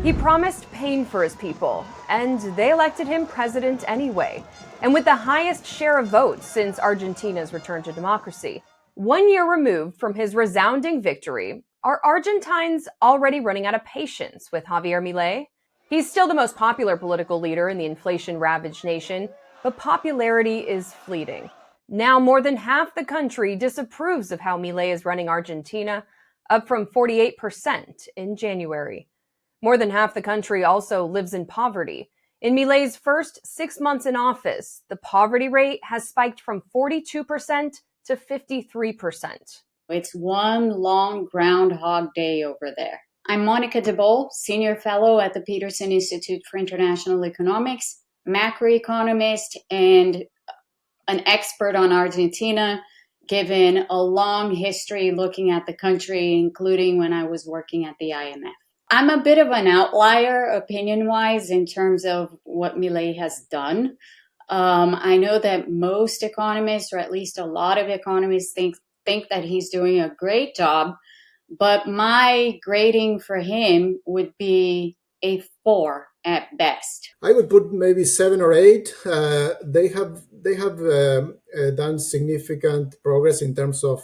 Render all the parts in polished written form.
He promised pain for his people, and they elected him president anyway. And with the highest share of votes since Argentina's return to democracy, 1 year removed from his resounding victory, are Argentines already running out of patience with Javier Milei? He's still the most popular political leader in the inflation-ravaged nation, but popularity is fleeting. Now more than half the country disapproves of how Milei is running Argentina, up from 48% in January. More than half the country also lives in poverty. In Milei's first 6 months in office, the poverty rate has spiked from 42% to 53%. It's one long groundhog day over there. I'm Monica DeBoll, Senior Fellow at the Peterson Institute for International Economics, macroeconomist, and an expert on Argentina, given a long history looking at the country, including when I was working at the IMF. I'm a bit of an outlier opinion-wise in terms of what Milei has done. I know that most economists, or at least a lot of economists, think that he's doing a great job, but my grading for him would be a 4 at best. I would put maybe 7 or 8. They have done significant progress in terms of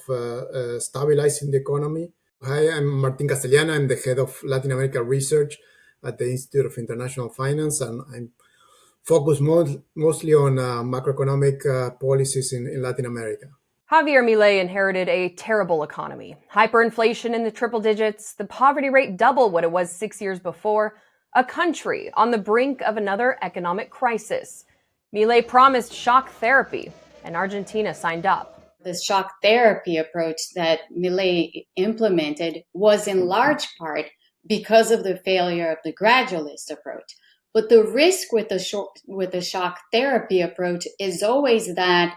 stabilizing the economy. Hi, I'm Martin Castellana. I'm the head of Latin America research at the Institute of International Finance, and I'm focused mostly on macroeconomic policies in Latin America. Javier Milei inherited a terrible economy. Hyperinflation in the triple digits, the poverty rate double what it was 6 years before, a country on the brink of another economic crisis. Milei promised shock therapy, and Argentina signed up. The shock therapy approach that Milei implemented was in large part because of the failure of the gradualist approach. But the risk with the shock therapy approach is always that,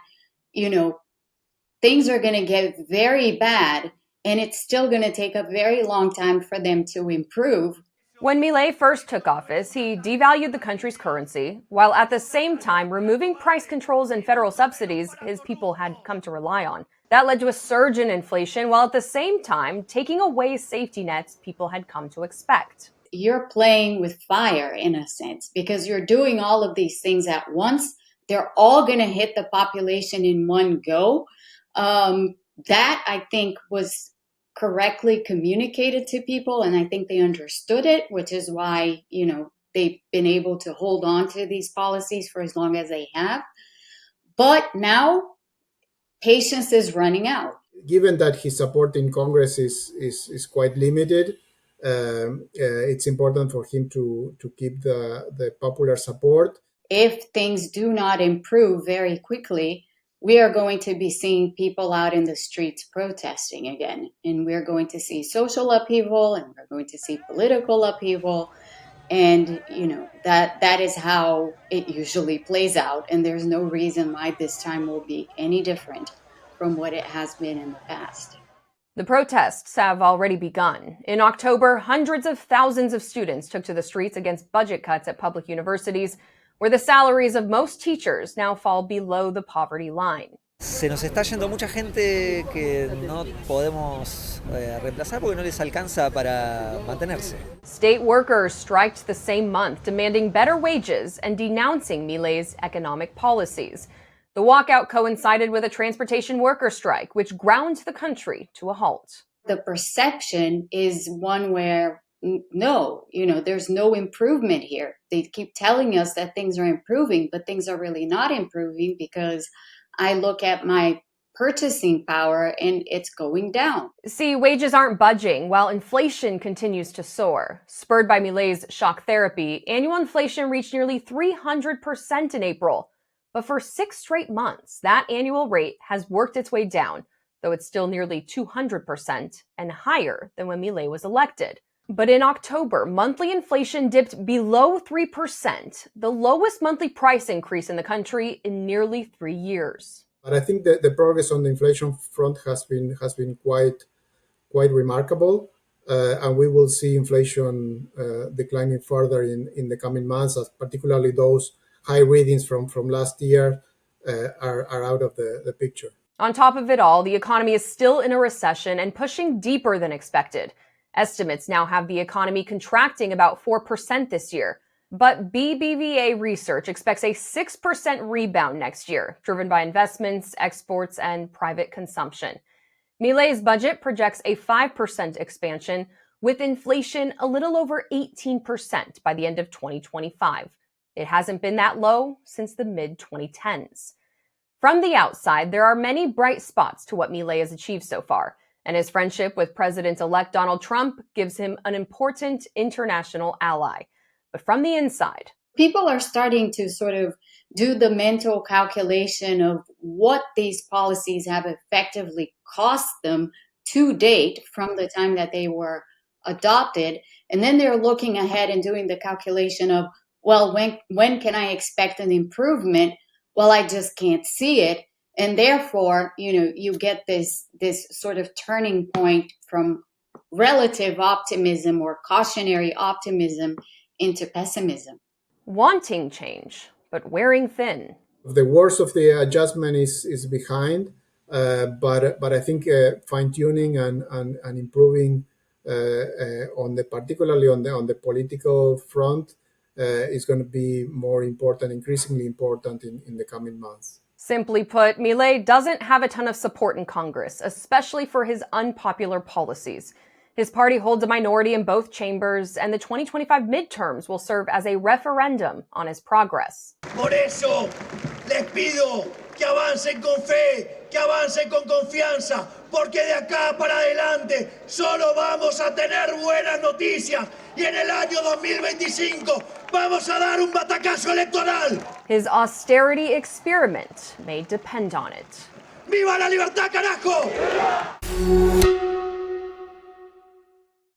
things are going to get very bad, and it's still going to take a very long time for them to improve. When Milei first took office, he devalued the country's currency, while at the same time removing price controls and federal subsidies his people had come to rely on. That led to a surge in inflation, while at the same time taking away safety nets people had come to expect. You're playing with fire, in a sense, because you're doing all of these things at once. They're all going to hit the population in one go. That, I think, was correctly communicated to people, and I think they understood it, which is why, they've been able to hold on to these policies for as long as they have. But now, patience is running out. Given that his support in Congress is quite limited, it's important for him to keep the popular support. If things do not improve very quickly, we are going to be seeing people out in the streets protesting again. And we're going to see social upheaval, and we're going to see political upheaval. And, that is how it usually plays out. And there's no reason why this time will be any different from what it has been in the past. The protests have already begun. In October, hundreds of thousands of students took to the streets against budget cuts at public universities, where the salaries of most teachers now fall below the poverty line. Se nos está yendo mucha gente que no podemos reemplazar porque no les alcanza para mantenerse. State workers striked the same month, demanding better wages and denouncing Milei's economic policies. The walkout coincided with a transportation worker strike, which ground the country to a halt. The perception is one where there's no improvement here. They keep telling us that things are improving, but things are really not improving because I look at my purchasing power and it's going down. See, wages aren't budging while inflation continues to soar. Spurred by Milei's shock therapy, annual inflation reached nearly 300% in April. But for 6 straight months, that annual rate has worked its way down, though it's still nearly 200% and higher than when Milei was elected. But in October, monthly inflation dipped below 3%, the lowest monthly price increase in the country in nearly 3 years. But I think that the progress on the inflation front has been quite remarkable, and we will see inflation declining further in the coming months, as particularly those high readings from last year are out of the picture. On top of it all, the economy is still in a recession and pushing deeper than expected. Estimates now have the economy contracting about 4% this year. But BBVA research expects a 6% rebound next year, driven by investments, exports, and private consumption. Milei's budget projects a 5% expansion, with inflation a little over 18% by the end of 2025. It hasn't been that low since the mid-2010s. From the outside, there are many bright spots to what Milei has achieved so far, and his friendship with President-elect Donald Trump gives him an important international ally. But from the inside, people are starting to sort of do the mental calculation of what these policies have effectively cost them to date from the time that they were adopted. And then they're looking ahead and doing the calculation of, well, when can I expect an improvement? Well, I just can't see it. And therefore, you get this sort of turning point from relative optimism or cautionary optimism into pessimism. Wanting change, but wearing thin. The worst of the adjustment is behind, but I think fine-tuning and improving particularly on the political front is going to be more important, increasingly important in the coming months. Simply put, Milei doesn't have a ton of support in Congress, especially for his unpopular policies. His party holds a minority in both chambers, and the 2025 midterms will serve as a referendum on his progress. Por eso les pido que avancen con fe, que avancen con confianza, porque de acá para adelante solo vamos a tener buenas noticias y en el año 2025 vamos a dar un batacazo electoral. His austerity experiment may depend on it. ¡Viva la libertad, carajo!